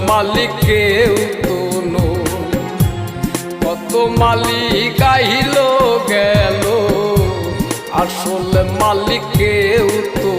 মালিক কেউ তো নয়। কত মালিক আইলো গেল, আসল মালিক কেউ তো